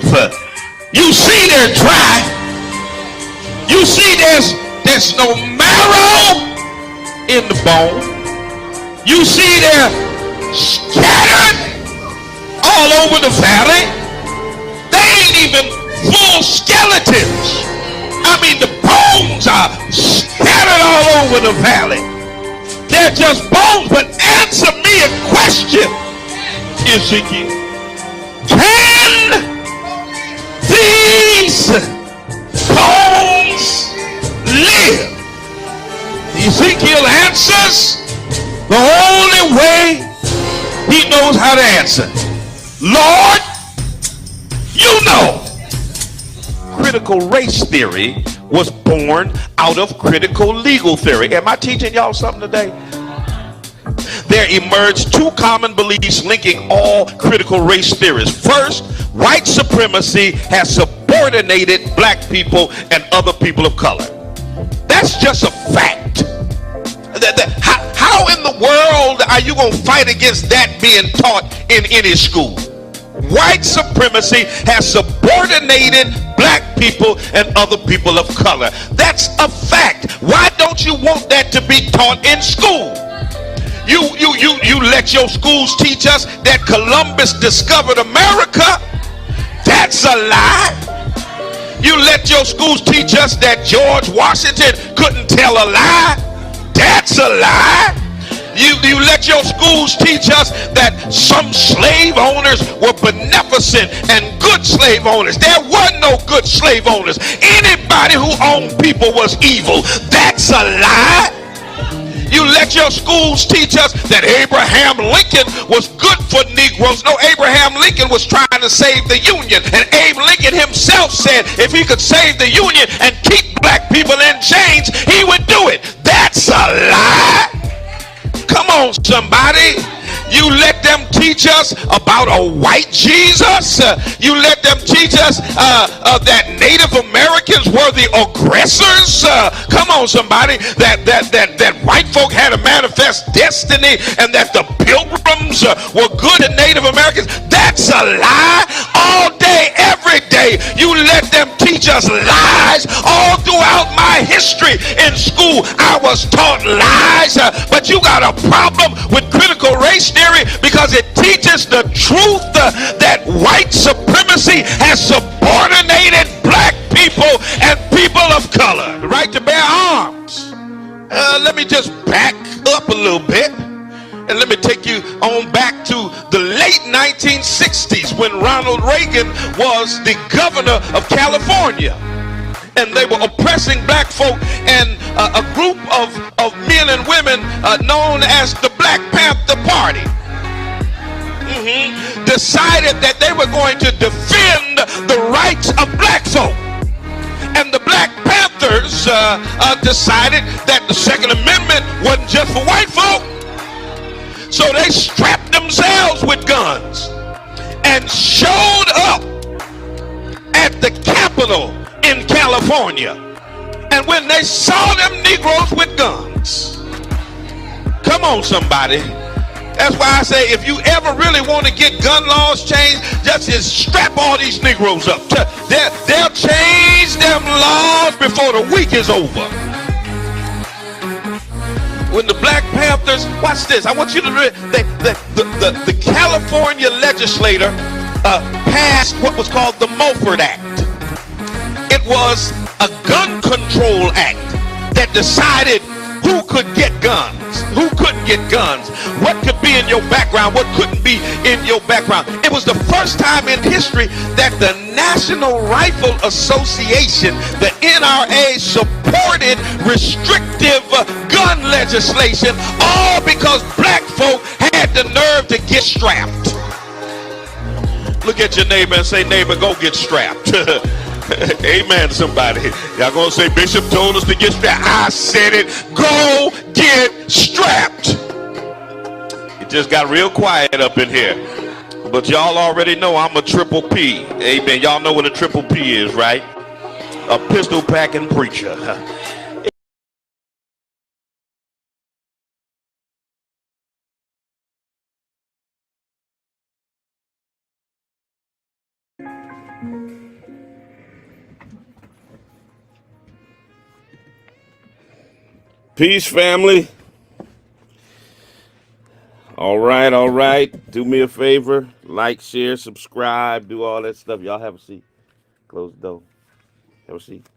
live. You see they're dry. You see there's no marrow in the bone. You see they're scattered all over the valley. They ain't even full skeletons. I mean, the bones are scattered all over the valley. They're just bones. But answer me a question, Ezekiel. Can these bones live? Ezekiel answers the only way he knows how to answer. Lord, you know. Critical race theory was born out of critical legal theory. Am I teaching y'all something today? There emerged two common beliefs linking all critical race theories. First, white supremacy has subordinated black people and other people of color. That's just a fact. How in the world are you going to fight against that being taught in any school? White supremacy has subordinated black people and other people of color. That's a fact. Why don't you want that to be taught in school? You let your schools teach us that Columbus discovered America. That's a lie. You let your schools teach us that George Washington couldn't tell a lie. That's a lie. You let your schools teach us that some slave owners were beneficent and good slave owners. There were no good slave owners. Anybody who owned people was evil. That's a lie. You let your schools teach us that Abraham Lincoln was good for Negroes. No, Abraham Lincoln was trying to save the Union. And Abe Lincoln himself said if he could save the Union and keep black people in chains, he would do it. That's a lie. Come on, somebody. You let them teach us about a white Jesus. You let them teach us that Native Americans were the aggressors. Come on, somebody. That white folk had a manifest destiny and that the pilgrims were good to Native Americans. That's a lie. All day, every day, you let them teach us lies. All throughout my history in school, I was taught lies. But you got a problem with critical race theory because it teaches the truth that white supremacy has subordinated black people and people of color. The right to bear arms. Let me just back up a little bit and let me take you on back to the late 1960s when Ronald Reagan was the governor of California. And they were oppressing black folk, and a group of men and women known as the Black Panther Party decided that they were going to defend the rights of black folk. And the Black Panthers decided that the Second Amendment wasn't just for white folk. So they strapped themselves with guns and showed up at the Capitol in California. And when they saw them Negroes with guns, come on, somebody. That's why I say if you ever really want to get gun laws changed, just strap all these Negroes up. They'll change them laws before the week is over. When the Black Panthers, watch this, I want you to read, the California legislator passed what was called the Mulford Act. It was a gun control act that decided who could get guns, who couldn't get guns, what could be in your background, what couldn't be in your background. It was the first time in history that the National Rifle Association, the NRA, supported restrictive gun legislation, all because black folk had the nerve to get strapped. Look at your neighbor and say, neighbor, go get strapped. Amen, somebody. Y'all gonna say Bishop told us to get strapped. I said it. Go get strapped. It just got real quiet up in here. But y'all already know I'm a triple P. Amen. Y'all know what a triple P is, right? A pistol packing preacher. Peace, family. All right, all right. Do me a favor. Like, share, subscribe, do all that stuff. Y'all have a seat. Close the door. Have a seat.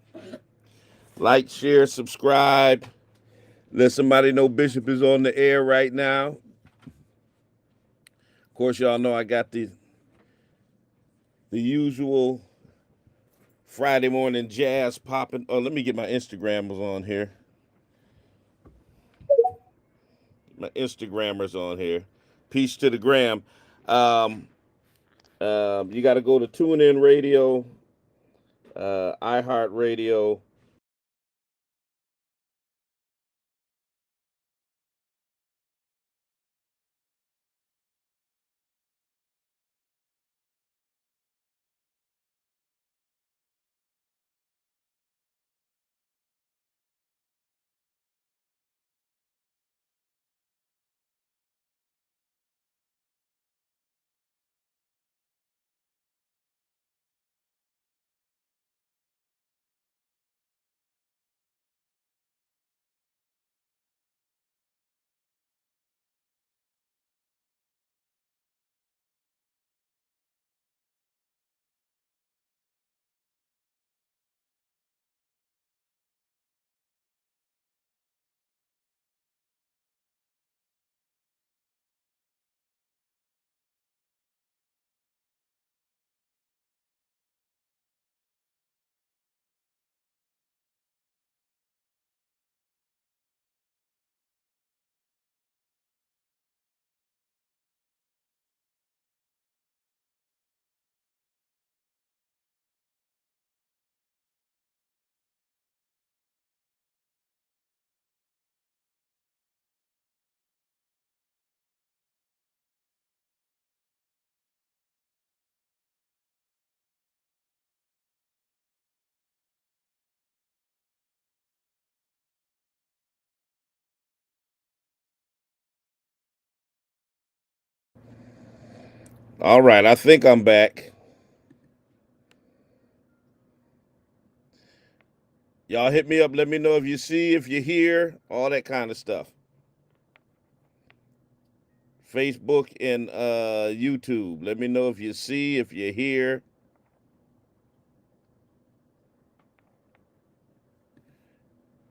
Like, share, subscribe. Let somebody know Bishop is on the air right now. Of course, y'all know I got the usual Friday morning jazz popping. Oh, let me get my Instagrammers on here. My Instagrammers on here. Peace to the gram. You got to go to TuneIn Radio, iHeartRadio. All right, I think I'm back. Y'all hit me up. Let me know if you see, if you hear, all that kind of stuff. Facebook and YouTube. Let me know if you see, if you hear.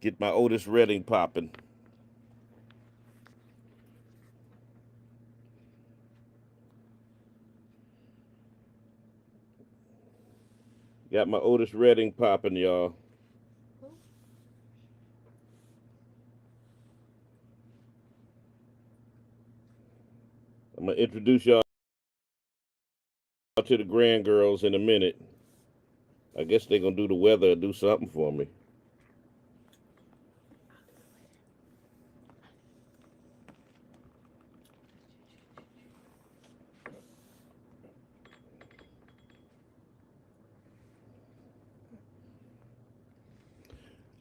Get my Otis Redding popping. Got my Otis Redding popping, y'all. I'm going to introduce y'all to the grand girls in a minute. I guess they're going to do the weather or do something for me.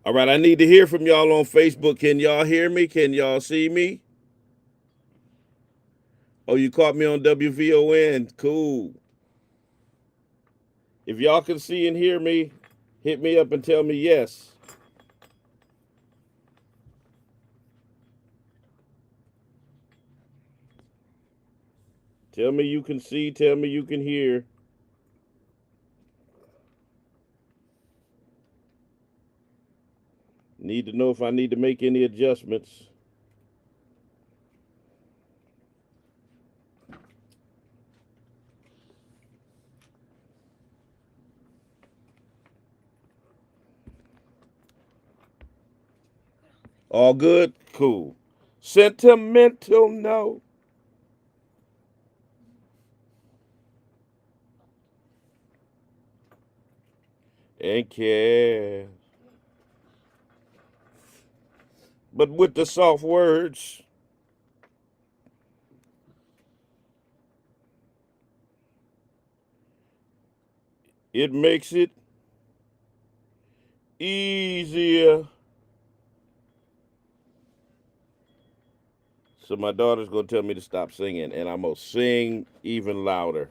All right, I need to hear from y'all on Facebook. Can y'all hear me? Can y'all see me? Oh, you caught me on WVON. Cool. If y'all can see and hear me, hit me up and tell me yes. Tell me you can see, tell me you can hear. Need to know if I need to make any adjustments. All good? Cool. Sentimental, no. And care. But with the soft words, it makes it easier. So my daughter's gonna tell me to stop singing, and I'm gonna sing even louder.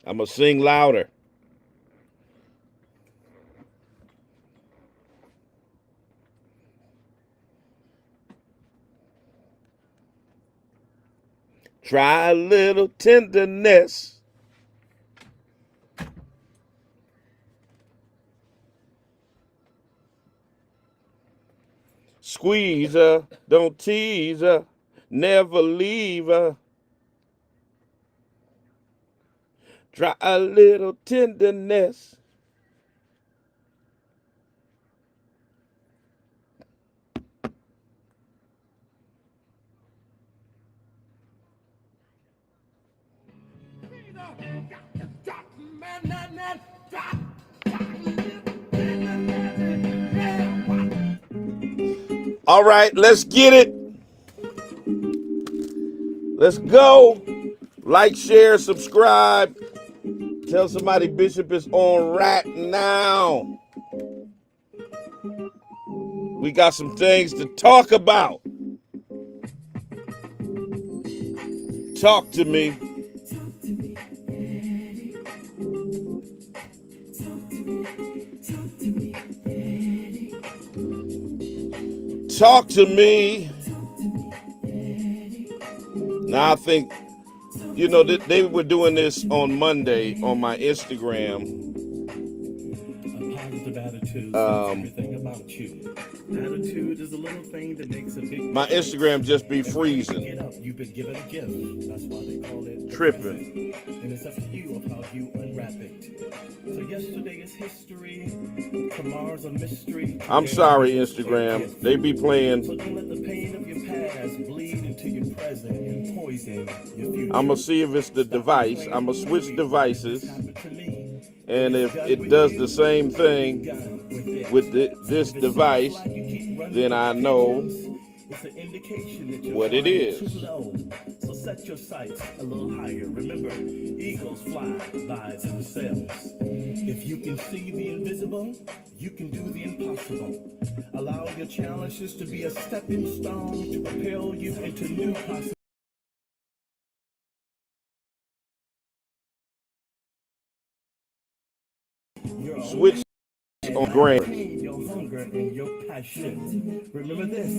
I'm going to sing louder. Try a little tenderness. Squeeze her, don't tease her, never leave her. Try a little tenderness. All right, let's get it. Let's go. Like, share, subscribe. Tell somebody Bishop is on right now. We got some things to talk about. Talk to me. Talk to me. Now, I think, you know, they were doing this on Monday on my Instagram. A positive attitude says everything about you. Attitude is a little thing that makes a big My Instagram just be freezing. Get up, you've been given a gift. That's why they call it Tripping. And it's up to you of how you unwrap it. So yesterday is history. Tomorrow's a mystery. I'm sorry, Instagram. They be playing. So don't let the pain of your past bleed into your present and poison your future. I'm going to see if it's the device. I'm going to switch devices. And if it does the same thing with this device, then I know what it is. So set your sights a little higher. Remember, eagles fly by themselves. If you can see the invisible, you can do the impossible. Allow your challenges to be a stepping stone to propel you into new possibilities. Switch on grammar. Your hunger and your passion. Remember this: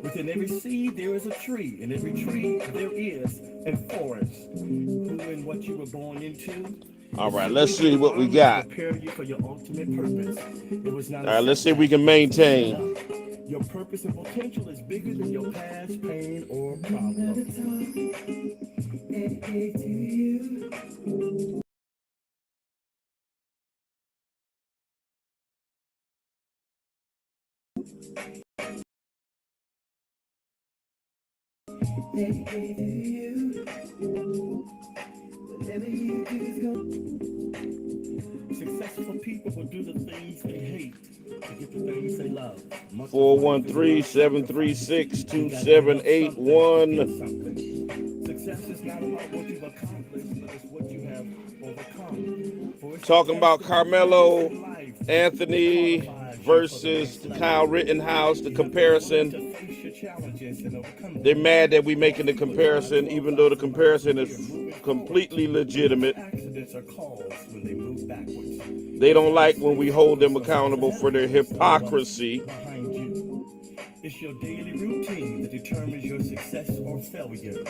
within every seed there is a tree, in every tree there is a forest. Who and what you were born into. All right, let's see what we got. Prepare you for your ultimate purpose. It was not. All right, let's see if we can maintain. Your purpose and potential is bigger than your past pain or problem. Successful people will do the things they hate to get the things they love. 413-736-2781. Success is not about what you've accomplished, but it's what you have overcome. Talking about Carmelo Anthony versus Kyle Rittenhouse, the comparison. They're mad that we're making the comparison, even though the comparison is completely legitimate. They don't like when we hold them accountable for their hypocrisy. It's your daily routine that determines your success or failure.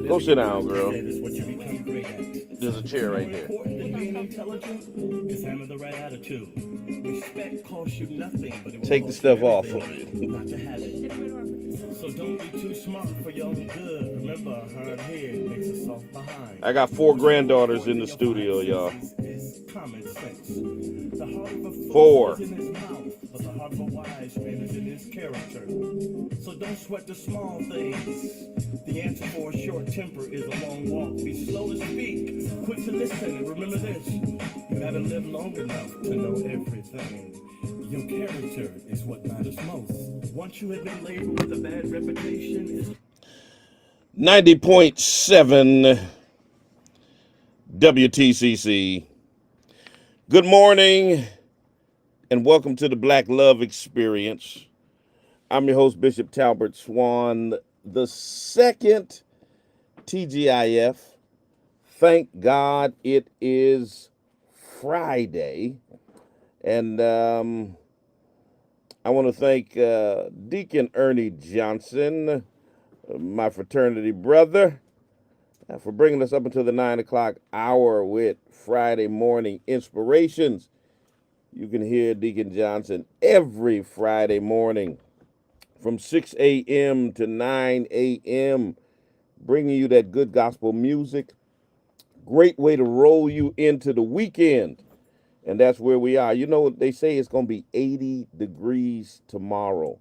Go sit down, girl. What you become great at. There's a chair right there. Important than being intelligent is having the right attitude. Respect costs you nothing, but it take the stuff off of it. Not to have it. So don't be too smart for your own good. Remember, a hard head makes a soft behind. I got 4 granddaughters in the studio, y'all. Common sense. The heart of a fool 4. is in his mouth, but the heart of a wise man is in his character. So don't sweat the small things. The answer for a short temper is a long walk. Be slow to speak, quick to listen, and remember this: you haven't lived long enough to know everything. Your character is what matters most. Once you have been labeled with a bad reputation, it's 90.7 WTCC. Good morning and welcome to the Black Love Experience. I'm your host, Bishop Talbert Swan, the second TGIF thank God it is Friday. And I want to thank Deacon Ernie Johnson, my fraternity brother, for bringing us up until the 9 o'clock hour with Friday morning inspirations. You can hear Deacon Johnson every Friday morning from 6 a.m. to 9 a.m., bringing you that good gospel music. Great way to roll you into the weekend. And that's where we are. You know, they say it's going to be 80 degrees tomorrow.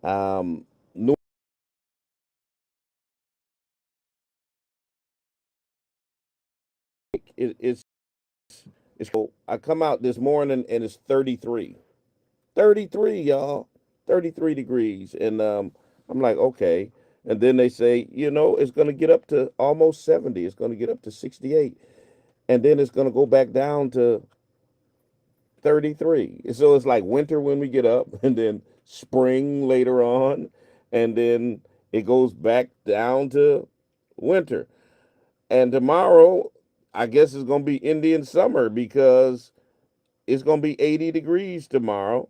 New it, it's I come out this morning and it's 33. 33, y'all. 33 degrees. And I'm like, okay. And then they say, you know, it's going to get up to almost 70. It's going to get up to 68. And then it's going to go back down to 33. So it's like winter when we get up, and then spring later on, and then it goes back down to winter. And tomorrow, I guess it's going to be Indian summer because it's going to be 80 degrees tomorrow.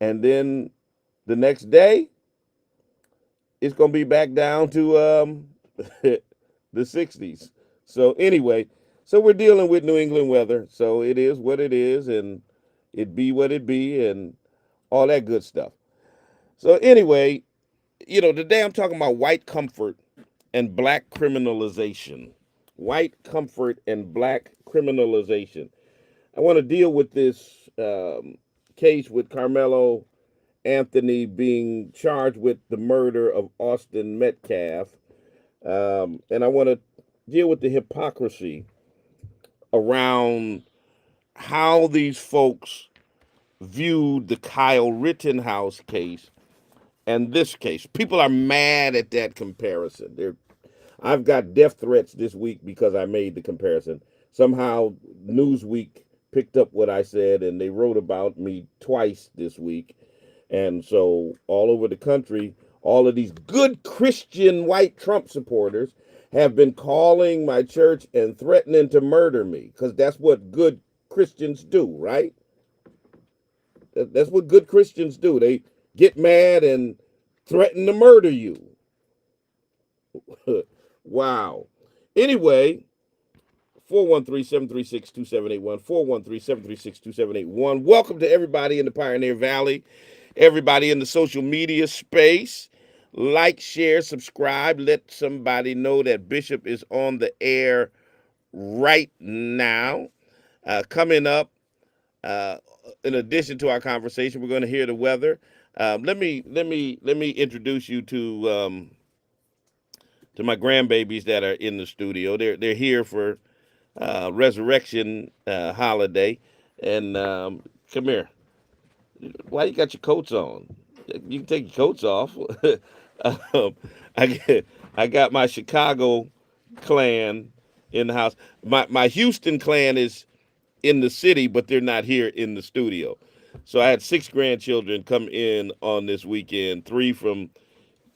And then the next day, it's going to be back down to the 60s. So anyway, so we're dealing with New England weather. So it is what it is, and it be what it be, and all that good stuff. So anyway, you know, today I'm talking about white comfort and black criminalization. White comfort and black criminalization. I want to deal with this case with Carmelo Anthony being charged with the murder of Austin Metcalf. And I want to deal with the hypocrisy around how these folks viewed the Kyle Rittenhouse case and this case. People are mad at that comparison. I've got death threats this week because I made the comparison. Somehow Newsweek picked up what I said and they wrote about me twice this week. And so all over the country, all of these good Christian white Trump supporters have been calling my church and threatening to murder me, because that's what good Christians do, right? That's what good Christians do. They get mad and threaten to murder you. Wow. Anyway, 413-736-2781, 413-736-2781. Welcome to everybody in the Pioneer Valley, everybody in the social media space. Like, share, subscribe. Let somebody know that Bishop is on the air right now. Coming up, in addition to our conversation, we're going to hear the weather. Let me introduce you to my grandbabies that are in the studio. They're here for Resurrection holiday, and come here. Why you got your coats on? You can take your coats off. um, I got my Chicago clan in the house. My Houston clan is in the city, but they're not here in the studio. So I had 6 grandchildren come in on this weekend, 3 from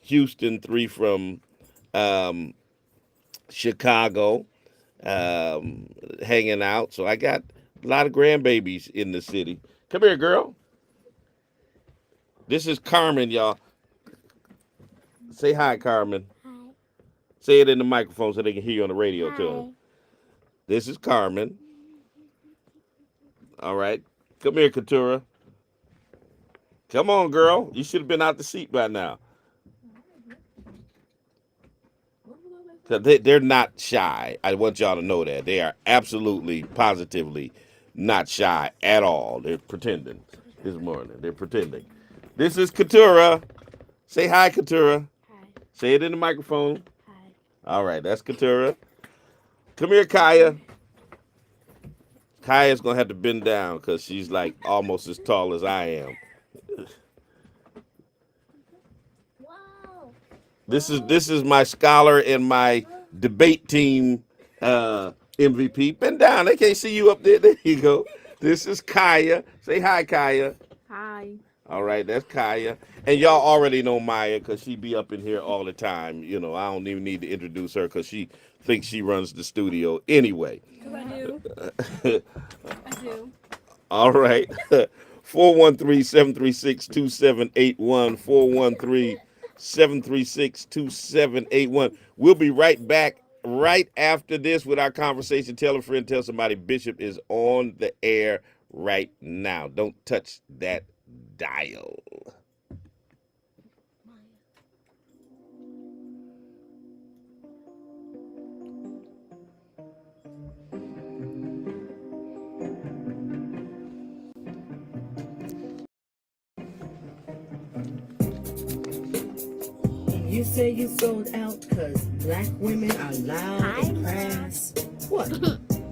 Houston, 3 from um, Chicago, hanging out. So I got a lot of grandbabies in the city. Come here, girl. This is Carmen, y'all. Say hi, Carmen. Hi. Say it in the microphone so they can hear you on the radio, Hi. too. This is Carmen. All right. Come here, Katura. Come on, girl. You should have been out the seat by now. They're not shy. I want y'all to know that. They are absolutely, positively not shy at all. They're pretending this morning. They're pretending. This is Katura. Say hi, Katura. Hi. Say it in the microphone. Hi. All right, that's Katura. Come here, Kaya. Kaya's going to have to bend down because she's like almost as tall as I am. Wow. This is my scholar and my debate team MVP. Bend down. They can't see you up there. There you go. This is Kaya. Say hi, Kaya. Hi. All right, that's Kaya. And y'all already know Maya because she be up in here all the time. You know, I don't even need to introduce her because she thinks she runs the studio anyway. Because I do. I do. All right. 413-736-2781. 413-736-2781. We'll be right back right after this with our conversation. Tell a friend, tell somebody Bishop is on the air right now. Don't touch that dial. You say you sold out because black women are loud and crass. What?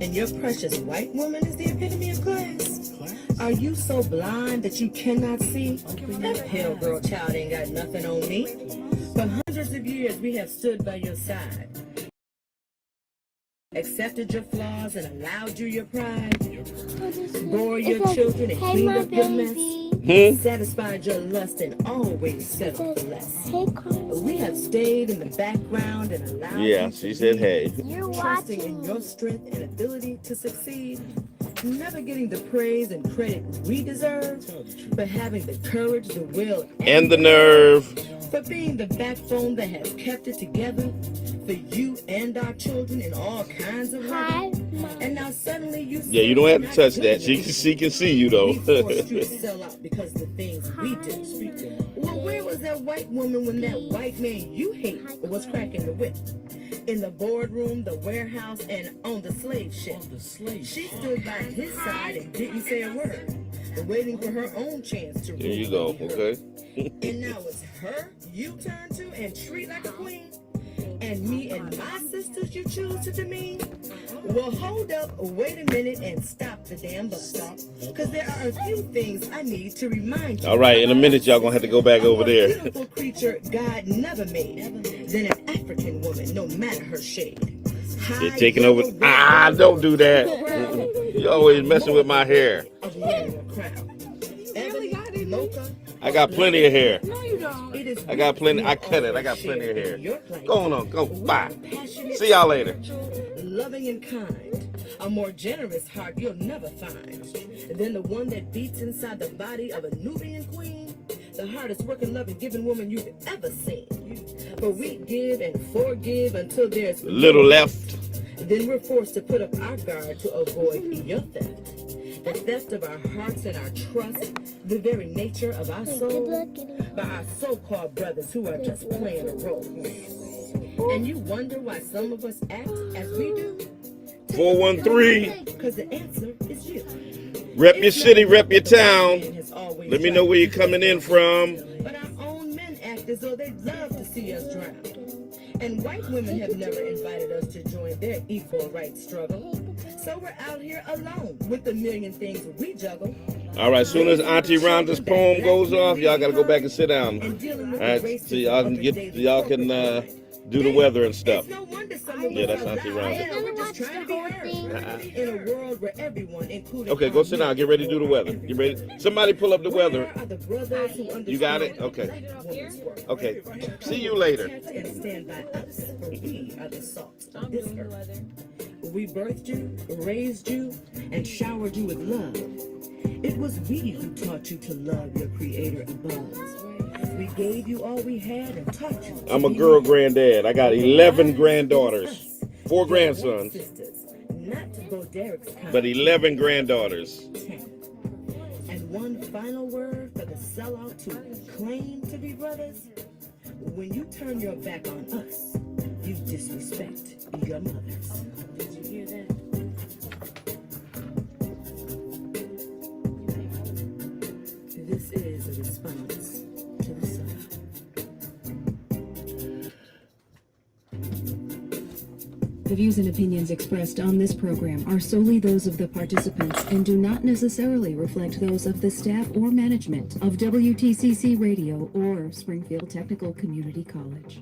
And your precious white woman is the epitome of class? Are you so blind that you cannot see? That pale girl child ain't got nothing on me. For hundreds of years we have stood by your side, accepted your flaws and allowed you your pride, bore your children and cleaned up your mess, satisfied your lust and always settled for less. We have stayed in the background and allowed you She to said, lead, hey. trusting in your strength and ability to succeed, never getting the praise and credit we deserve, but having the courage, the will, And the nerve. for being the backbone that has kept it together for you and our children in all kinds of ways. And now suddenly you Yeah, you don't have to touch that. She can see you though. we forced you to sell out because of the things we did. Well, where was that white woman when that white man you hate was cracking the whip? In the boardroom, the warehouse, and on the slave ship. She stood by his side and didn't say a word, waiting for her own chance to rule. There you go. Okay. And now it's her you turn to and treat like a queen? And me and my sisters you choose to demean? Well, hold up, wait a minute, and stop the damn bus. Because there are a few things I need to remind you. All right, in a minute, y'all gonna have to go back over there. A more beautiful creature God never made than an African woman, no matter her shade. They're taking over. Don't do that. You always messing with my hair. I got plenty of hair. No, you don't. I got plenty. I cut it. I got plenty of hair. Go on. Go. Bye. See y'all later. Loving and kind, a more generous heart you'll never find than the one that beats inside the body of a Nubian queen, the hardest working, loving, giving woman you've ever seen. But we give and forgive until there's Little left. Then we're forced to put up our guard to avoid your theft. The theft of our hearts and our trust, the very nature of our soul, by our so-called brothers who are just playing a role. And you wonder why some of us act as we do? 413. Because the answer is you. Rep your city, rep your town. Let me know where you're coming in from. But our own men act as though they'd love to see us drown. And white women have never invited us to join their equal rights struggle. So we're out here alone with the million things we juggle. All right, soon as Auntie Rhonda's poem goes off, y'all gotta go back and sit down. All right, so y'all can do the weather and stuff. Yeah, that's Auntie Rhonda. We're just trying to be heard in a world where everyone, including Okay, go sit down. Get ready to do the weather. Get ready. Somebody pull up the weather. Where are the brothers who You got it? understand Okay. women's work? Okay. See you later. And stand by us, for we are the salt of this earth. We birthed you, raised you, and showered you with love. It was we who taught you to love your creator above. We gave you all we had and taught you. I'm a girl granddad. I got 11 granddaughters, 4 grandsons, Not to go Derek's kind. but 11 granddaughters. And one final word for the sellout to claim to be brothers. When you turn your back on us, you disrespect your mothers. Did you hear that? This is a response to the sellout. The views and opinions expressed on this program are solely those of the participants and do not necessarily reflect those of the staff or management of WTCC Radio or Springfield Technical Community College.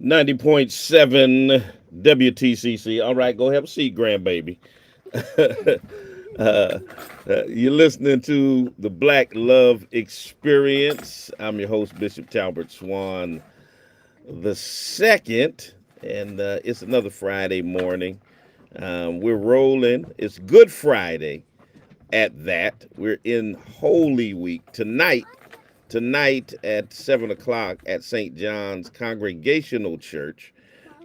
90.7 WTCC. All right, go have a seat, grandbaby. You're listening to the Black Love Experience. I'm your host, Bishop Talbert Swan the second, and it's another Friday morning. We're rolling. It's Good Friday at that. We're in Holy Week tonight. Tonight at 7 o'clock at St. John's Congregational Church.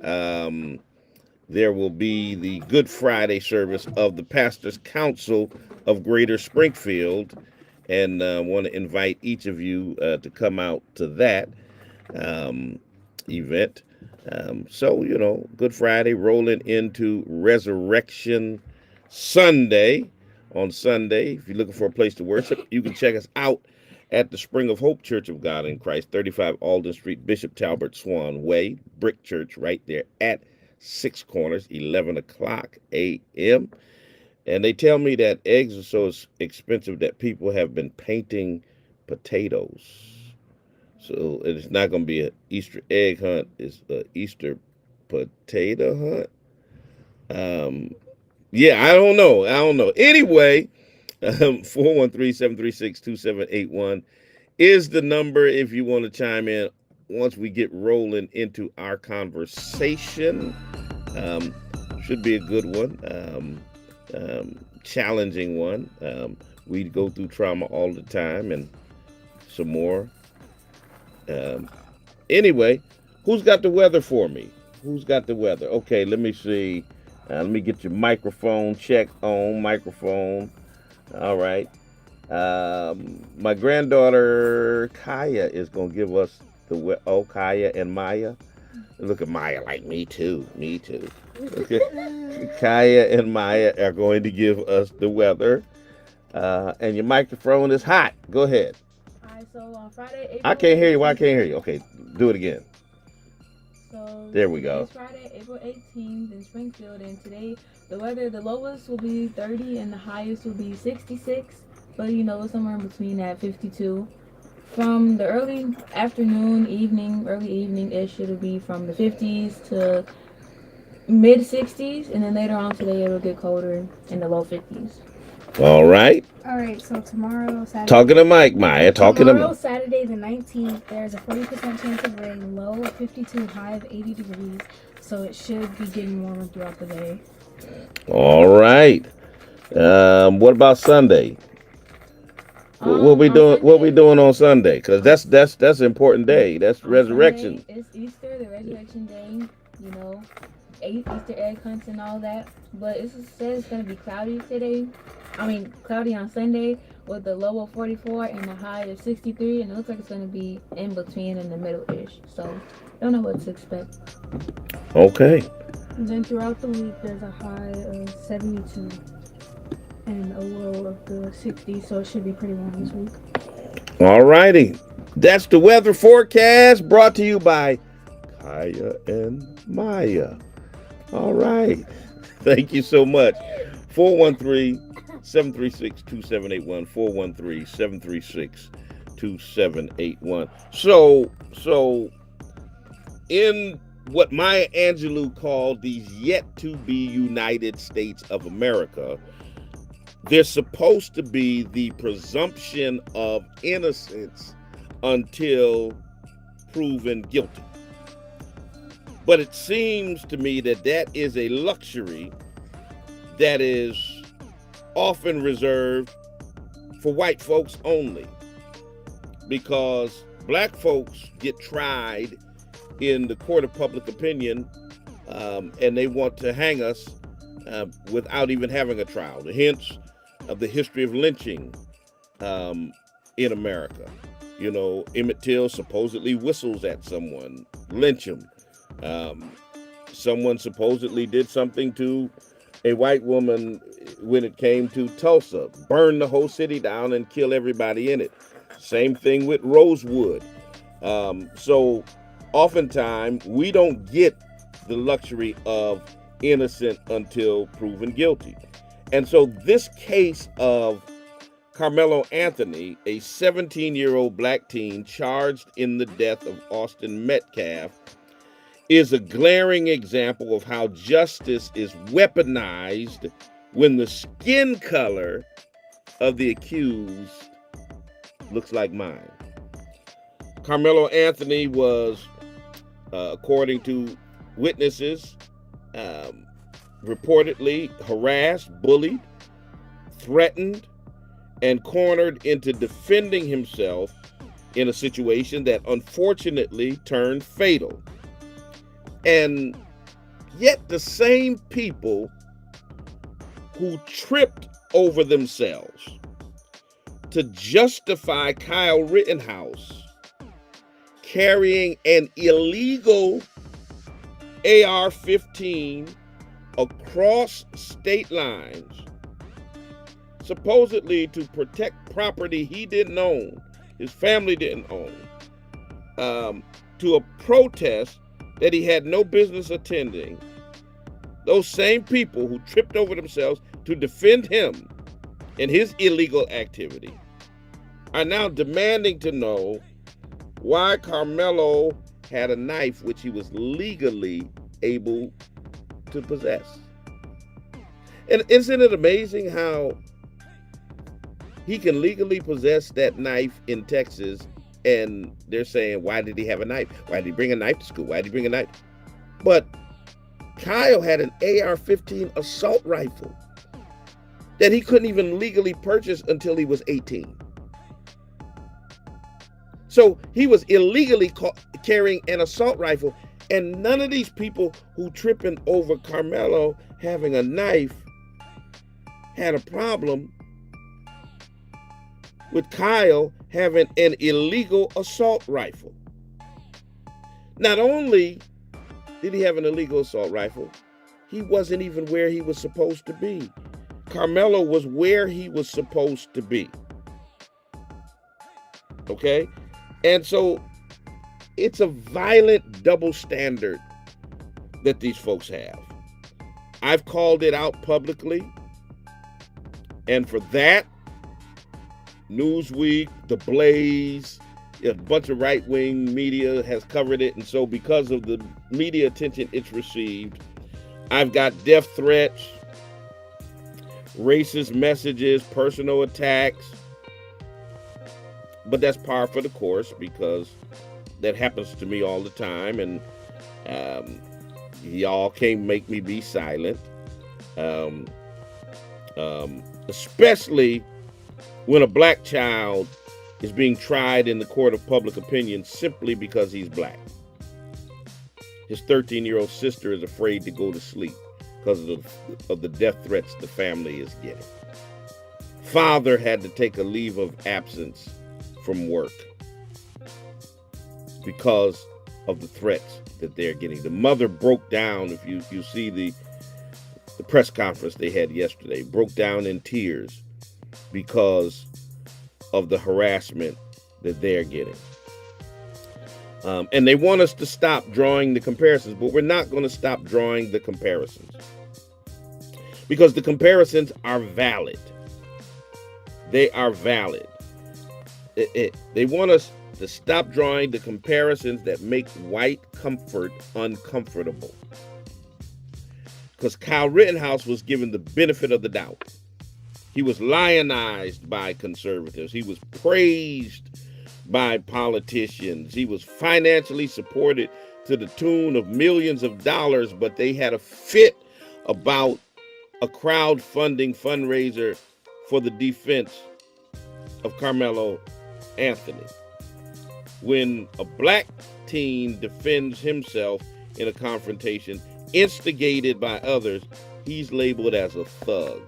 Um, there will be the Good Friday service of the Pastors Council of Greater Springfield, and want to invite each of you to come out to that um, event. Good Friday rolling into Resurrection Sunday. On Sunday, if you're looking for a place to worship, you can check us out at the Spring of Hope Church of God in Christ, 35 Alden Street, Bishop Talbert Swan Way, Brick Church, right there at Six Corners, 11 o'clock a.m. And they tell me that eggs are so expensive that people have been painting potatoes. So it's not going to be an Easter egg hunt. It's an Easter potato hunt. Yeah, I don't know. Anyway, 413-736-2781 is the number if you want to chime in once we get rolling into our conversation. Should be a good one, challenging one. We go through trauma all the time and some more. Anyway, who's got the weather for me? Who's got the weather? Okay, let me see. Let me get your microphone check on. Microphone. All right. My granddaughter Kaya is going to give us the Kaya and Maya. Look at Maya like me too. Okay. Kaya and Maya are going to give us the weather. And your microphone is hot. Go ahead. All right, so on Friday, April I can't hear you. Why I can't hear you? Okay, do it again. So there we go. It's Friday, April 18th in Springfield, and today the weather, the lowest will be 30 and the highest will be 66, but somewhere in between at 52. From the early afternoon, early evening-ish, it'll be from the 50s to mid 60s, and then later on today it'll get colder in the low 50s. All right. All right, so tomorrow, Saturday. Talking to Mike, Maya. Tomorrow, Saturday the 19th, there's a 40% chance of rain, low of 52, high of 80 degrees. So it should be getting warmer throughout the day. All right. What about Sunday? What we doing? Sunday, what we doing on Sunday? Because that's an important day. That's resurrection. Sunday, it's Easter, the resurrection day. Easter egg hunts and all that. But it says it's gonna be cloudy today. Cloudy on Sunday with a low of 44 and a high of 63, and it looks like it's gonna be in between in the middle-ish. So don't know what to expect. Okay. And then throughout the week, there's a high of 72 and a low of the 60, so it should be pretty warm this week. All righty. That's the weather forecast brought to you by Kaya and Maya. All right. Thank you so much. 413-736-2781. 413-736-2781. So in what Maya Angelou called these yet to be United States of America, there's supposed to be the presumption of innocence until proven guilty. But it seems to me that is a luxury that is often reserved for white folks only, because black folks get tried in the court of public opinion, and they want to hang us without even having a trial. Hence of the history of lynching in America. Emmett Till supposedly whistles at someone, lynch him. Someone supposedly did something to a white woman when it came to Tulsa, burn the whole city down and kill everybody in it. Same thing with Rosewood. So oftentimes we don't get the luxury of innocent until proven guilty. And so this case of Carmelo Anthony, a 17-year-old black teen charged in the death of Austin Metcalf, is a glaring example of how justice is weaponized when the skin color of the accused looks like mine. Carmelo Anthony was, according to witnesses, reportedly harassed, bullied, threatened, and cornered into defending himself in a situation that unfortunately turned fatal. And yet the same people who tripped over themselves to justify Kyle Rittenhouse carrying an illegal AR-15 across state lines, supposedly to protect property he didn't own, his family didn't own, to a protest that he had no business attending. Those same people who tripped over themselves to defend him in his illegal activity are now demanding to know why Carmelo had a knife which he was legally able to possess. And isn't it amazing how he can legally possess that knife in Texas, and they're saying, why did he have a knife? Why did he bring a knife to school? Why did he bring a knife? But Kyle had an AR-15 assault rifle that he couldn't even legally purchase until he was 18. So he was illegally carrying an assault rifle, and none of these people who tripping over Carmelo having a knife had a problem with Kyle having an illegal assault rifle. Not only did he have an illegal assault rifle, he wasn't even where he was supposed to be. Carmelo was where he was supposed to be. Okay? And so it's a violent double standard that these folks have. I've called it out publicly. And for that, Newsweek, The Blaze, a bunch of right-wing media has covered it. And so because of the media attention it's received, I've got death threats, racist messages, personal attacks. But that's par for the course because that happens to me all the time. And y'all can't make me be silent. Especially when a black child is being tried in the court of public opinion simply because he's black. His 13-year-old sister is afraid to go to sleep because of the death threats the family is getting. Father had to take a leave of absence from work because of the threats that they're getting. The mother broke down, if you see the press conference they had yesterday, broke down in tears because of the harassment that they're getting. And they want us to stop drawing the comparisons, but we're not going to stop drawing the comparisons because the comparisons are valid. They are valid. They want us to stop drawing the comparisons that make white comfort uncomfortable. Because Kyle Rittenhouse was given the benefit of the doubt. He was lionized by conservatives. He was praised by politicians. He was financially supported to the tune of millions of dollars, but they had a fit about a crowdfunding fundraiser for the defense of Carmelo Anthony. When a black teen defends himself in a confrontation instigated by others, he's labeled as a thug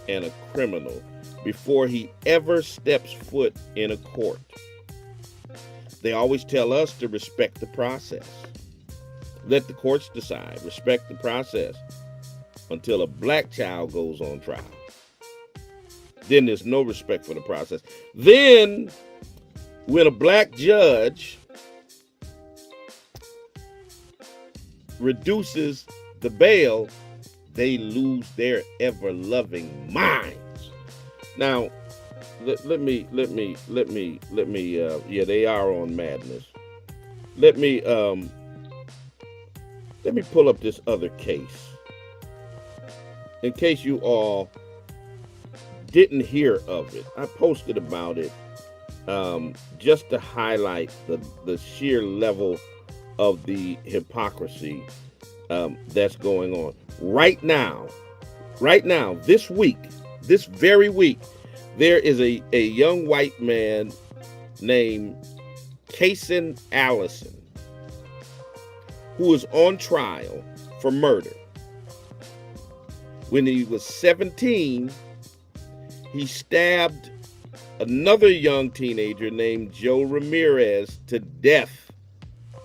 and a criminal before he ever steps foot in a court. They always tell us to respect the process. Let the courts decide. Respect the process until a black child goes on trial. Then there's no respect for the process. Then, when a black judge reduces the bail, they lose their ever-loving minds. Now, let me, they are on madness. Let me pull up this other case. in case you all didn't hear of it, I posted about it just to highlight the sheer level of the hypocrisy that's going on. Right now, this week, this very week, there is a young white man named Kason Allison who is on trial for murder. When he was 17, he stabbed another young teenager named Joe Ramirez to death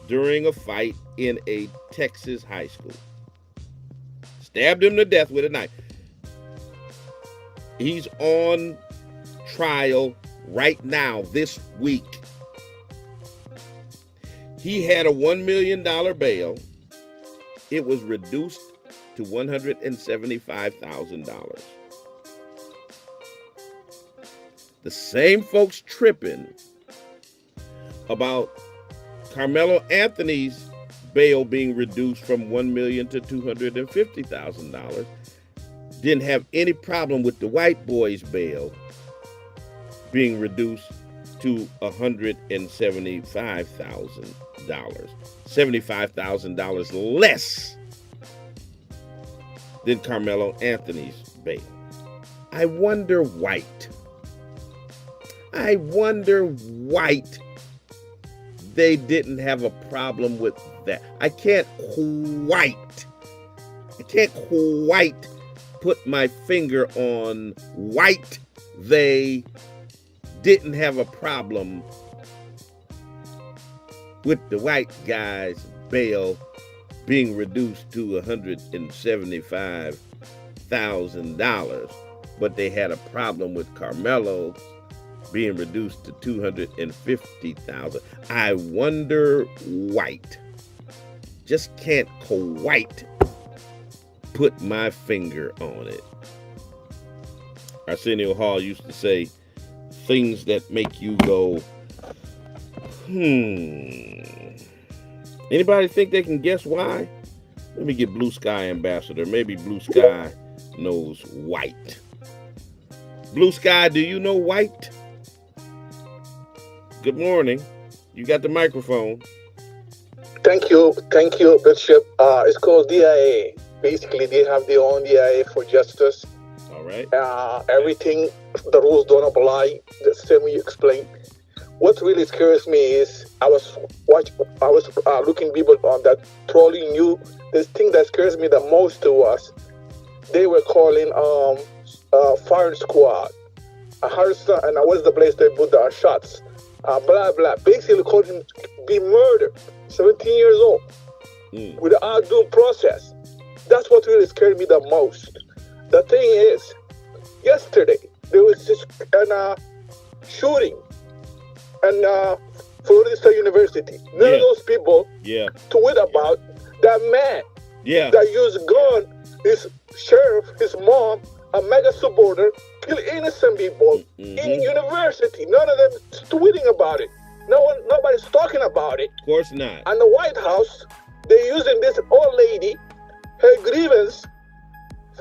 during a fight in a Texas high school. Stabbed him to death with a knife. He's on trial right now this week. He had a $1 million bail. It was reduced to $175,000. The same folks tripping about Carmelo Anthony's bail being reduced from $1 million to $250,000 didn't have any problem with the white boy's bail being reduced to $175,000. $75,000 less than Carmelo Anthony's bail. I wonder white they didn't have a problem with that. I can't quite put my finger on white they didn't have a problem with the white guy's bail being reduced to $175,000, but they had a problem with Carmelo being reduced to $250,000. I wonder white. Just can't quite put my finger on it. Arsenio Hall used to say, things that make you go, Anybody think they can guess why? Let me get Blue Sky Ambassador. Maybe Blue Sky knows white. Blue Sky, do you know white? Good morning. You got the microphone. Thank you, Bishop. It's called DIA. Basically, they have their own DIA for justice. All right. Everything, the rules don't apply. The same way you explained. What really scares me is I was looking people on that trolling you. This thing that scares me the most to us, they were calling fire squad. Harrison, and what's the place they put the shots? Blah blah. Basically, called him be murdered. 17 years old without due process. That's what really scared me the most. The thing is, yesterday there was this shooting in Florida State University. None of those people tweet about that man that used a gun, his sheriff, his mom, a mega supporter, kill innocent people in university. None of them is tweeting about it. Nobody's talking about it. Of course not. And the White House, they're using this old lady, her grievance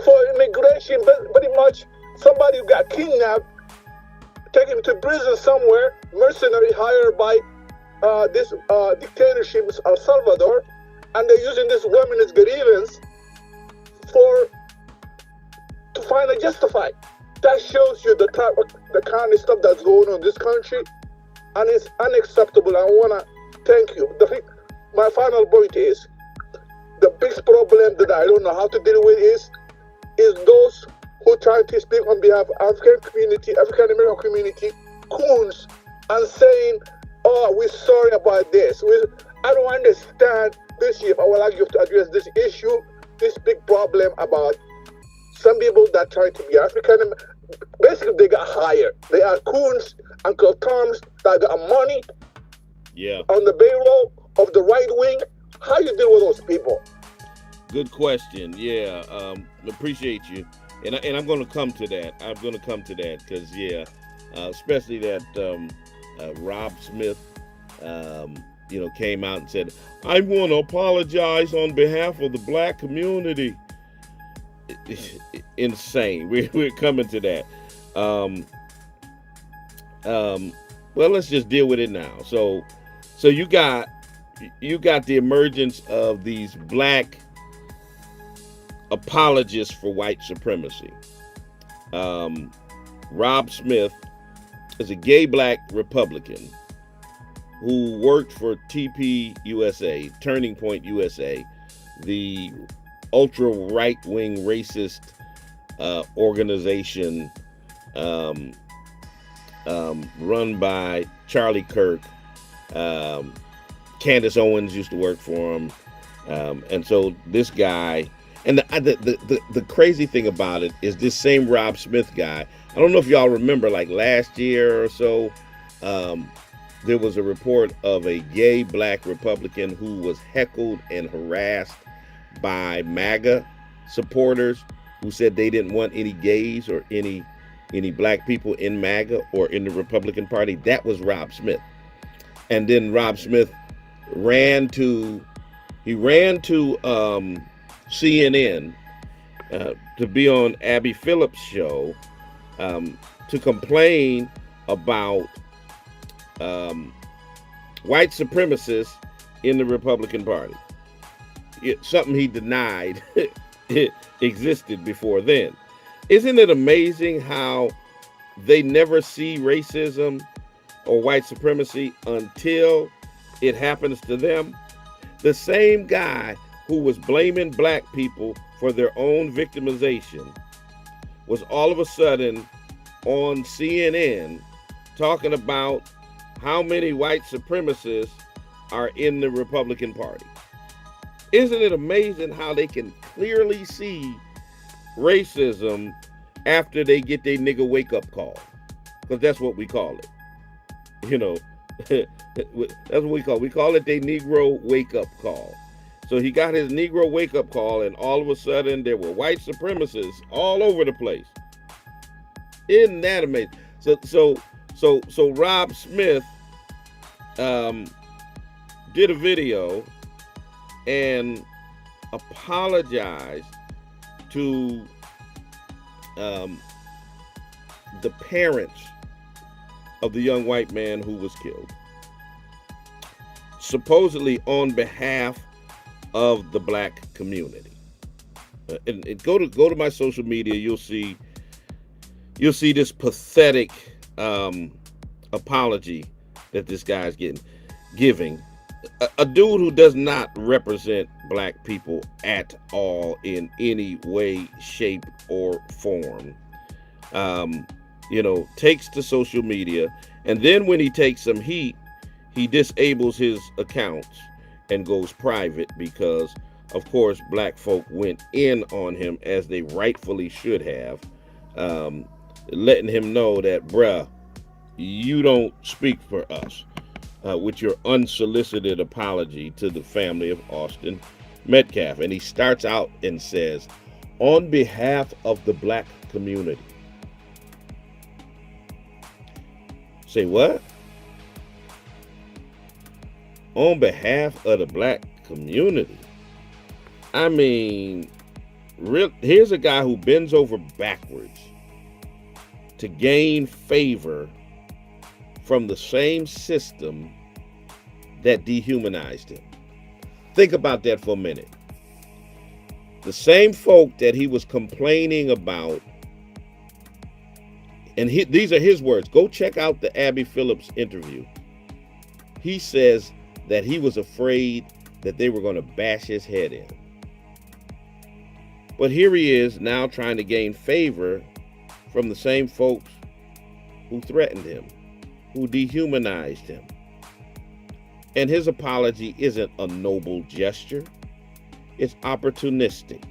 for immigration, but pretty much somebody who got kidnapped, taken to prison somewhere, mercenary hired by this dictatorship of El Salvador, and they're using this woman as grievance to finally justify. That shows you the kind of stuff that's going on in this country, and it's unacceptable. I want to thank you. My final point is, the biggest problem that I don't know how to deal with is those who try to speak on behalf of African American community, coons, and saying, "Oh, we're sorry about this." I don't understand, Bishop. I would like you to address this issue, this big problem about some people that try to be African. Basically, they got hired. They are coons, Uncle Toms that got money on the payroll of the right wing. How you deal with those people? Good question. Appreciate you. And I'm going to come to that. Because, especially that Rob Smith, came out and said, I want to apologize on behalf of the black community. insane. We're coming to that. Um, well, let's just deal with it now. So you got the emergence of these black apologists for white supremacy. Rob Smith is a gay black Republican who worked for TP USA, Turning Point USA, the ultra right-wing racist organization run by Charlie Kirk. Candace Owens used to work for him. And so this guy, and the crazy thing about it is this same Rob Smith guy, I don't know if y'all remember, like last year or so, there was a report of a gay black Republican who was heckled and harassed by MAGA supporters who said they didn't want any gays or any black people in MAGA or in the Republican Party. That was Rob Smith. And then Rob Smith ran to CNN to be on Abby Phillips' show to complain about white supremacists in the Republican Party. Something he denied it existed before then. Isn't it amazing how they never see racism or white supremacy until it happens to them? The same guy who was blaming black people for their own victimization was all of a sudden on CNN talking about how many white supremacists are in the Republican Party. Isn't it amazing how they can clearly see racism after they get their nigga wake up call? Because that's what we call it. You know, that's what we call it. We call it their Negro wake up call. So he got his Negro wake up call, and all of a sudden there were white supremacists all over the place. Isn't that amazing? So Rob Smith did a video and apologized to the parents of the young white man who was killed, supposedly on behalf of the black community. And go to my social media, you'll see this pathetic apology that this guy's giving. A dude who does not represent black people at all in any way, shape, or form. Takes to social media, and then when he takes some heat, he disables his accounts and goes private because, of course, black folk went in on him as they rightfully should have, letting him know that, bruh, you don't speak for us with your unsolicited apology to the family of Austin Metcalf. And he starts out and says, on behalf of the black community. Say what? On behalf of the black community. I mean, here's a guy who bends over backwards to gain favor from the same system that dehumanized him. Think about that for a minute. The same folk that he was complaining about, and these are his words. Go check out the Abby Phillips interview. He says that he was afraid that they were going to bash his head in. But here he is now trying to gain favor from the same folks who threatened him, who dehumanized him. And his apology isn't a noble gesture. It's opportunistic.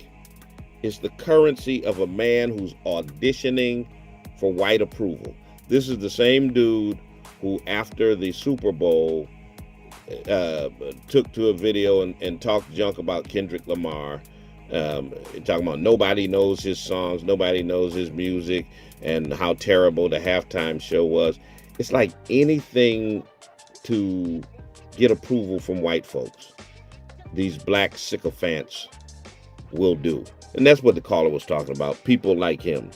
It's the currency of a man who's auditioning for white approval. This is the same dude who, after the Super Bowl, took to a video and talked junk about Kendrick Lamar, talking about nobody knows his songs, nobody knows his music, and how terrible the halftime show was. It's like anything to get approval from white folks, these black sycophants will do. And that's what the caller was talking about, people like him.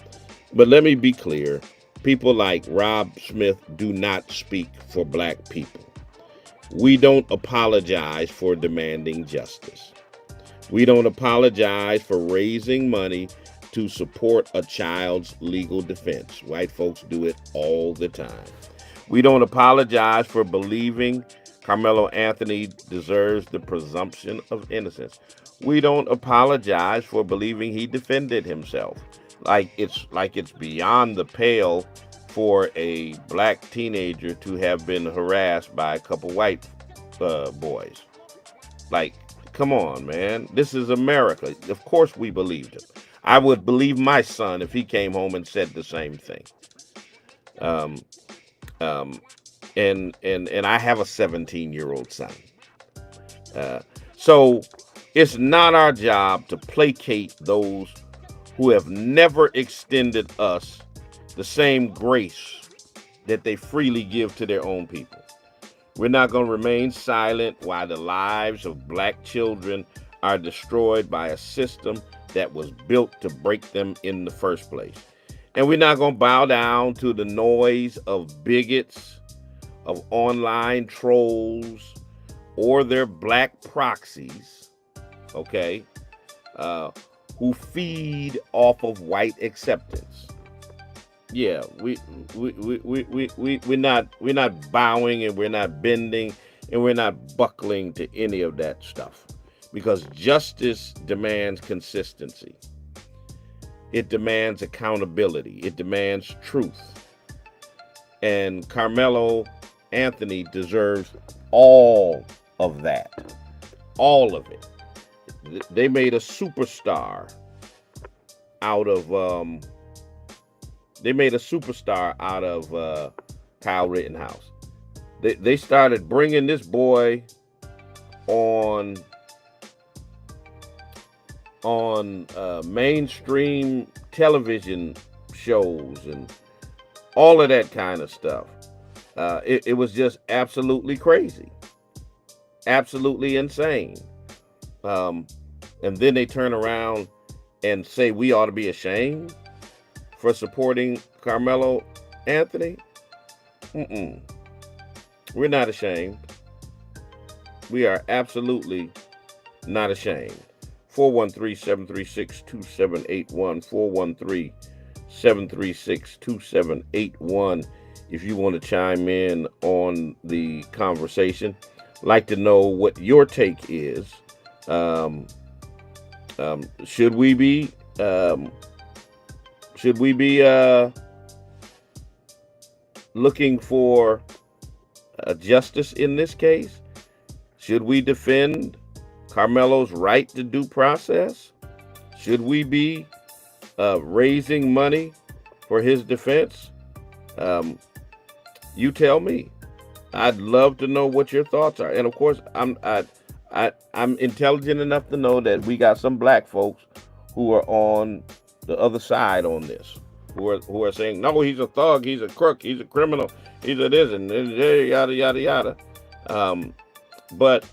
But let me be clear, people like Rob Smith do not speak for black people. We don't apologize for demanding justice. We don't apologize for raising money to support a child's legal defense. White folks do it all the time. We don't apologize for believing Carmelo Anthony deserves the presumption of innocence. We don't apologize for believing he defended himself. Like it's beyond the pale for a black teenager to have been harassed by a couple white boys. Like, come on, man. This is America. Of course we believed him. I would believe my son if he came home and said the same thing. And I have a 17-year-old son. So it's not our job to placate those who have never extended us the same grace that they freely give to their own people. We're not going to remain silent while the lives of black children are destroyed by a system that was built to break them in the first place. And we're not going to bow down to the noise of bigots, of online trolls, or their black proxies, okay, who feed off of white acceptance. Yeah, we're not bowing, and we're not bending, and we're not buckling to any of that stuff, because justice demands consistency. It demands accountability. It demands truth. And Carmelo Anthony deserves all of that. All of it. They made a superstar out of Kyle Rittenhouse. They started bringing this boy on mainstream television shows and all of that kind of stuff. It was just absolutely crazy, absolutely insane. And then they turn around and say we ought to be ashamed for supporting Carmelo Anthony. We're not ashamed. We are absolutely not ashamed. 413-736-2781, 413-736-2781. If you want to chime in on the conversation, like to know what your take is. Should we be looking for justice in this case? Should we defend Carmelo's right to due process? Should we be raising money for his defense? You tell me. I'd love to know what your thoughts are. And of course, I'm intelligent enough to know that we got some black folks who are on the other side on this, who are saying, no, he's a thug, he's a crook, he's a criminal, he's a this and yada yada yada. But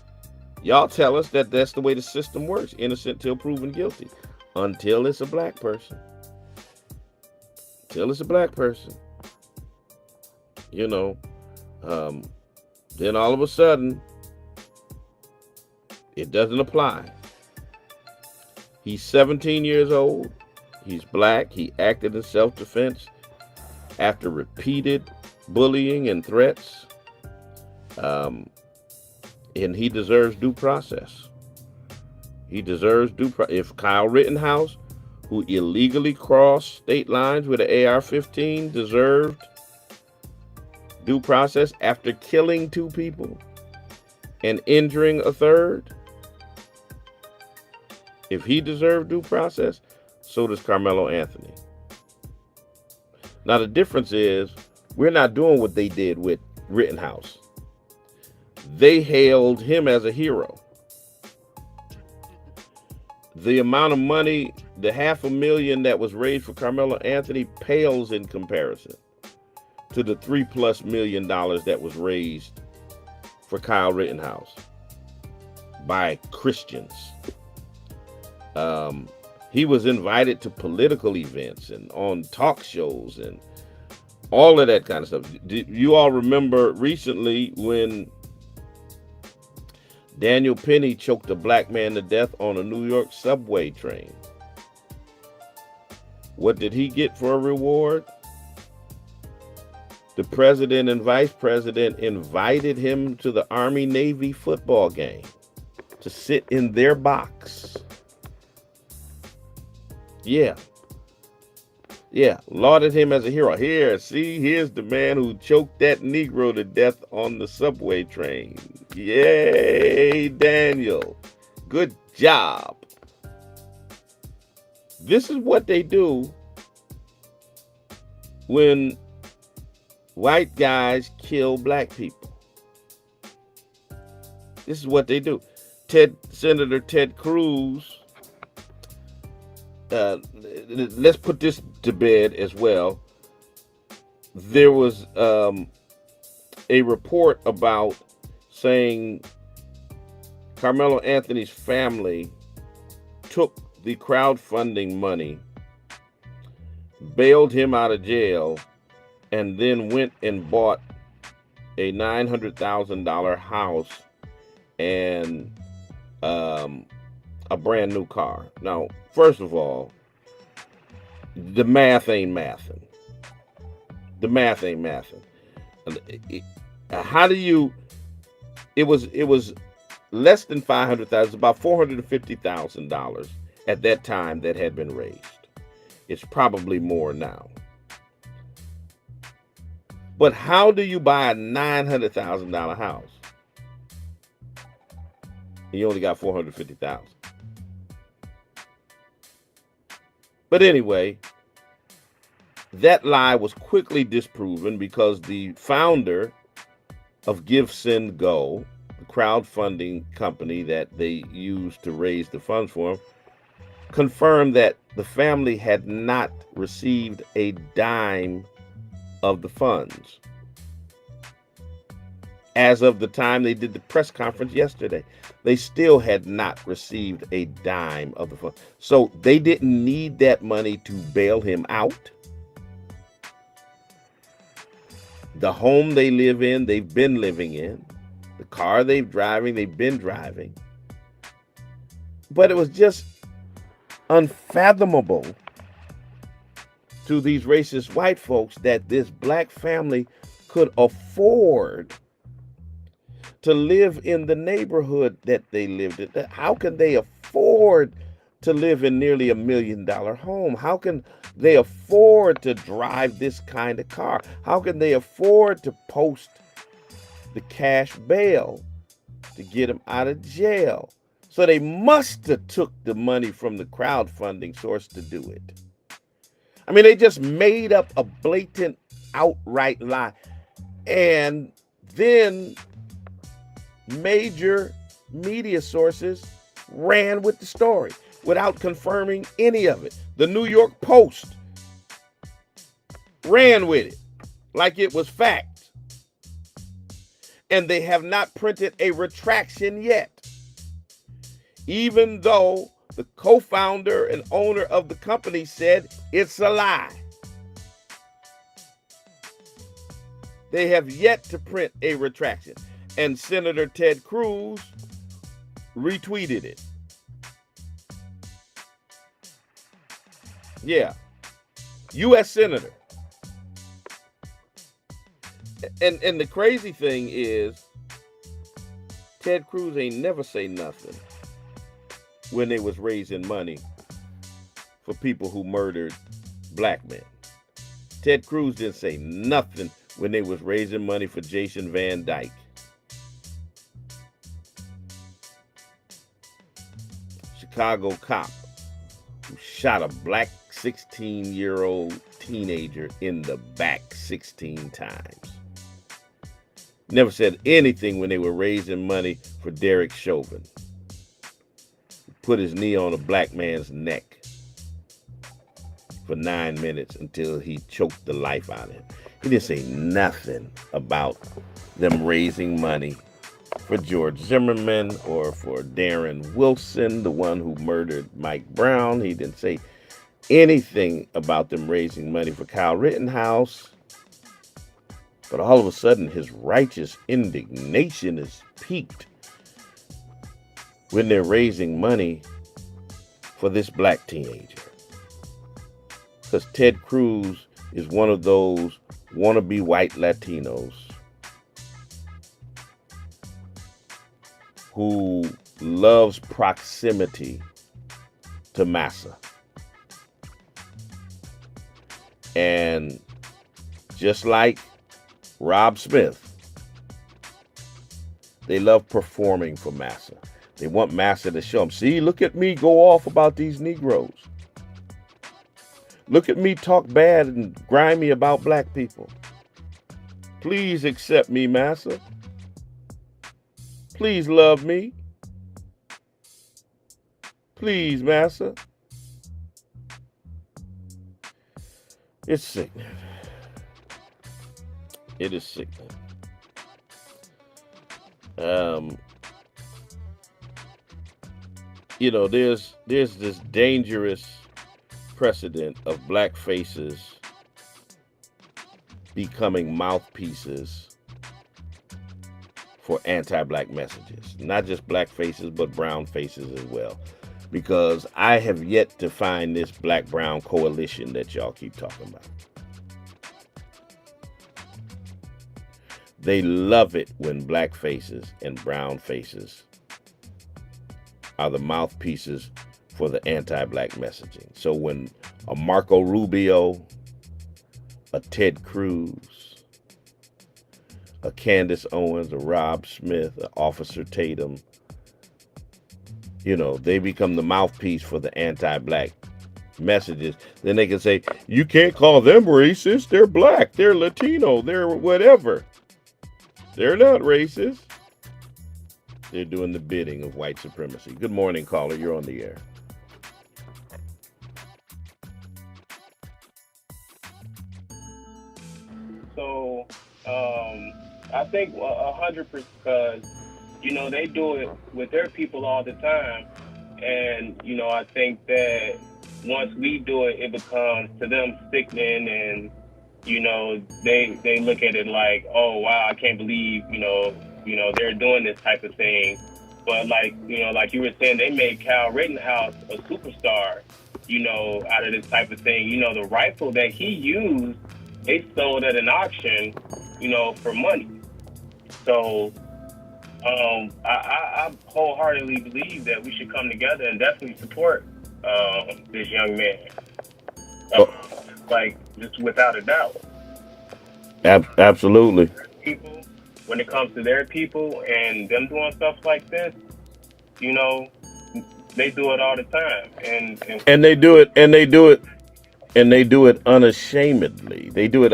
y'all tell us that that's the way the system works: innocent till proven guilty. Until it's a black person. Until it's a black person. You know, then all of a sudden, it doesn't apply. He's 17 years old. He's black. He acted in self-defense after repeated bullying and threats. And he deserves due process. He deserves due process. If Kyle Rittenhouse, who illegally crossed state lines with an AR-15, deserved due process after killing 2 people and injuring a third, if he deserved due process, so does Carmelo Anthony. Now the difference is, we're not doing what they did with Rittenhouse. They hailed him as a hero. The amount of money, the $500,000 that was raised for Carmelo Anthony, pales in comparison to the $3+ million that was raised for Kyle Rittenhouse by Christians. He was invited to political events and on talk shows and all of that kind of stuff. Do you all remember recently when Daniel Penny choked a black man to death on a New York subway train? What did he get for a reward? The president and vice president invited him to the Army-Navy football game to sit in their box. Yeah, lauded him as a hero. Here's the man who choked that Negro to death on the subway train. Yay, Daniel. Good job. This is what they do when white guys kill black people. This is what they do. Senator Ted Cruz, let's put this to bed as well. There was a report about saying Carmelo Anthony's family took the crowdfunding money, bailed him out of jail, and then went and bought a $900,000 house and a brand new car. Now, first of all, the math ain't mathing. The math ain't mathing. How do you? It was less than $500,000, about $450,000 at that time that had been raised. It's probably more now. But how do you buy a $900,000 house? And you only got $450,000. But anyway, that lie was quickly disproven because the founder of Give, Send, Go, the crowdfunding company that they used to raise the funds for him, confirmed that the family had not received a dime of the funds. As of the time they did the press conference yesterday, they still had not received a dime of the funds. So they didn't need that money to bail him out. The home they live in, they've been living in. The car they've been driving. But it was just unfathomable to these racist white folks that this black family could afford to live in the neighborhood that they lived in. How can they afford to live in nearly $1 million home? How can they afford to drive this kind of car? How can they afford to post the cash bail to get them out of jail? So they must have took the money from the crowdfunding source to do it. I mean, they just made up a blatant, outright lie. And then major media sources ran with the story without confirming any of it. The New York Post ran with it like it was fact. And they have not printed a retraction yet, even though the co-founder and owner of the company said it's a lie. They have yet to print a retraction. And Senator Ted Cruz retweeted it. Yeah. U.S. Senator. And the crazy thing is, Ted Cruz ain't never say nothing when they was raising money for people who murdered black men. Ted Cruz didn't say nothing when they was raising money for Jason Van Dyke. Chicago cop who shot a black 16-year-old teenager in the back 16 times. Never said anything when they were raising money for Derek Chauvin. He put his knee on a black man's neck for 9 minutes until he choked the life out of him. He didn't say nothing about them raising money for George Zimmerman or for Darren Wilson, the one who murdered Mike Brown. He didn't say anything about them raising money for Kyle Rittenhouse. But all of a sudden, his righteous indignation is piqued when they're raising money for this black teenager. Because Ted Cruz is one of those wannabe white Latinos who loves proximity to massa. And just like Rob Smith, they love performing for massa. They want massa to show them, see, look at me go off about these Negroes. Look at me talk bad and grimy about black people. Please accept me, massa. Please love me. Please, massa. It's sickening. It is sickening. You know, there's this dangerous precedent of black faces becoming mouthpieces for anti-black messages. Not just black faces, but brown faces as well. Because I have yet to find this black-brown coalition that y'all keep talking about. They love it when black faces and brown faces are the mouthpieces for the anti-black messaging. So when a Marco Rubio, a Ted Cruz, a Candace Owens, a Rob Smith, a Officer Tatum, you know, they become the mouthpiece for the anti-black messages, then they can say, you can't call them racist, they're black, they're Latino, they're whatever. They're not racist. They're doing the bidding of white supremacy. Good morning, caller. You're on the air. So, I think 100%, because, you know, they do it with their people all the time. And, you know, I think that once we do it, it becomes to them sickening, and, you know, they look at it like, oh, wow, I can't believe, you know, they're doing this type of thing. But like, you know, like you were saying, they made Kyle Rittenhouse a superstar, you know, out of this type of thing. You know, the rifle that he used, they sold at an auction, you know, for money. So I wholeheartedly believe that we should come together and definitely support this young man. Like, just without a doubt. Absolutely. People, when it comes to their people and them doing stuff like this, you know, they do it all the time, and they do it unashamedly. They do it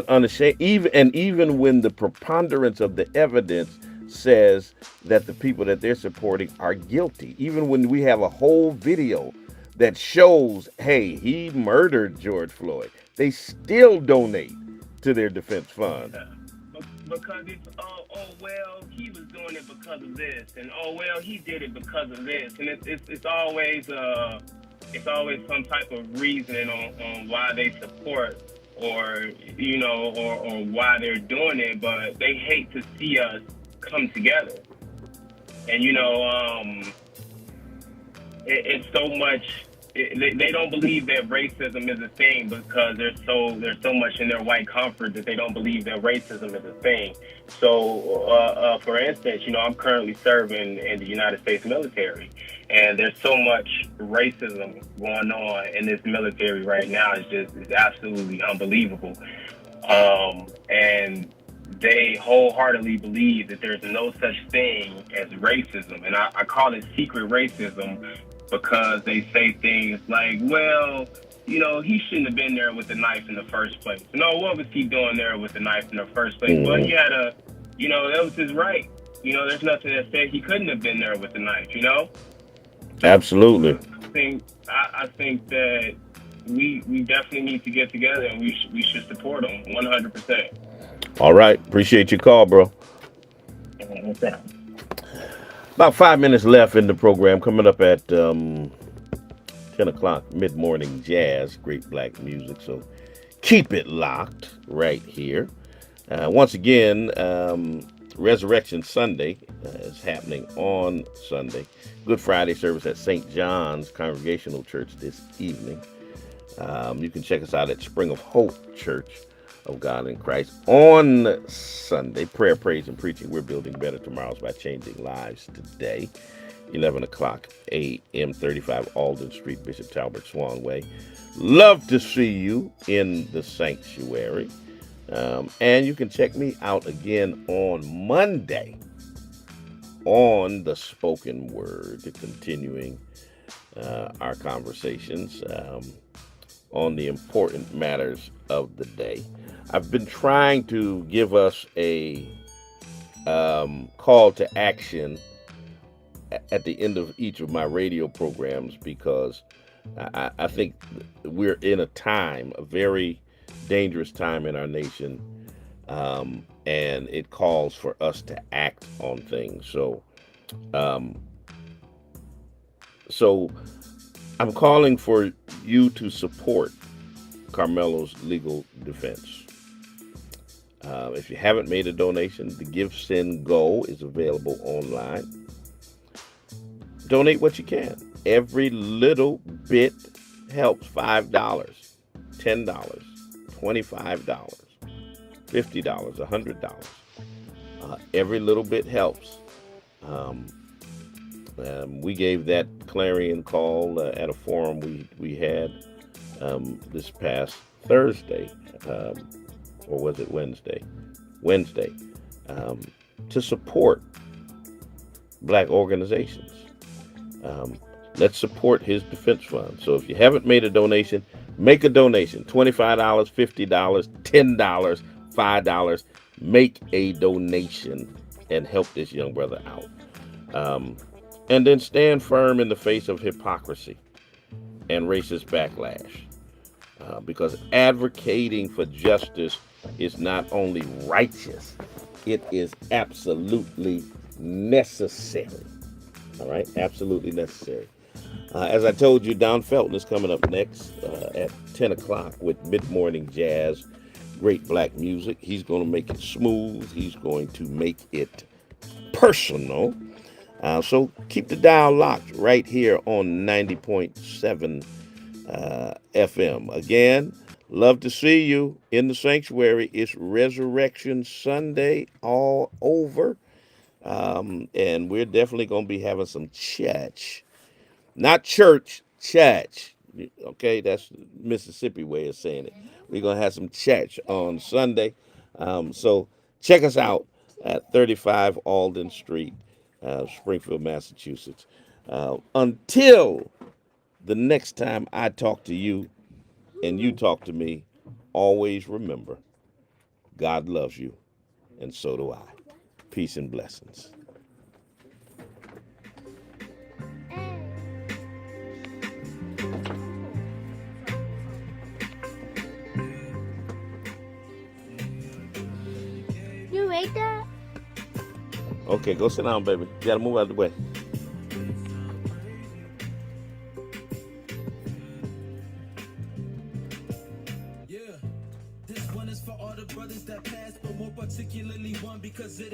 unashamed. Even when the preponderance of the evidence says that the people that they're supporting are guilty, even when we have a whole video that shows, hey, he murdered George Floyd, they still donate to their defense fund. Because it's, oh, well, he was doing it because of this, and oh, well, he did it because of this, and it's always some type of reasoning on why they support, or, you know, or why they're doing it, but they hate to see us come together. And, you know, it's so much. They don't believe that racism is a thing because there's so much in their white comfort that they don't believe that racism is a thing. So, for instance, you know, I'm currently serving in the United States military, and there's so much racism going on in this military right now. It's absolutely unbelievable. And they wholeheartedly believe that there's no such thing as racism, and I call it secret racism, because they say things like, well, you know, he shouldn't have been there with the knife in the first place. No, what was he doing there with the knife in the first place? Well, he had you know, that was his right. You know, there's nothing that said he couldn't have been there with the knife, you know? Absolutely. I think that we definitely need to get together, and we should support them 100%. All right. Appreciate your call, bro. Yeah. About 5 minutes left in the program. Coming up at 10 o'clock, mid-morning jazz, great black music. So keep it locked right here. Once again, Resurrection Sunday is happening on Sunday. Good Friday service at St. John's Congregational Church this evening. You can check us out at Spring of Hope Church of God in Christ on Sunday. Prayer, praise, and preaching. We're building better tomorrows by changing lives today. 11 o'clock a.m., 35 Alden Street, Bishop Talbert Swan Way. Love to see you in the sanctuary. And you can check me out again on Monday on the spoken word, continuing our conversations on the important matters of the day. I've been trying to give us a call to action at the end of each of my radio programs because I think we're in a time, a very dangerous time in our nation, and it calls for us to act on things. So I'm calling for you to support Carmelo's legal defense. If you haven't made a donation, the Give, Send, Go is available online. Donate what you can. Every little bit helps. $5, $10, $25, $50, $100. Every little bit helps. We gave that clarion call at a forum we had this past Thursday, or was it Wednesday? Wednesday, to support black organizations. Let's support his defense fund. So if you haven't made a donation, make a donation. $25, $50, $10, $5. Make a donation and help this young brother out. And then stand firm in the face of hypocrisy and racist backlash. Because advocating for justice is not only righteous, it is absolutely necessary. All right, absolutely necessary. As I told you, Don Felton is coming up next at 10 o'clock with mid-morning jazz, great black music. He's going to make it smooth. He's going to make it personal. So keep the dial locked right here on 90.7 FM. Again, love to see you in the sanctuary. It's Resurrection Sunday all over. And we're definitely going to be having some church. Not church, church. Okay, that's Mississippi way of saying it. We're going to have some church on Sunday. So check us out at 35 Alden Street, Springfield, Massachusetts. Until the next time I talk to you and you talk to me, always remember, God loves you, and so do I. Peace and blessings. You rate that? Okay, go sit down, baby. You gotta move out of the way. Yeah, this one is for all the brothers that passed, but more particularly one because it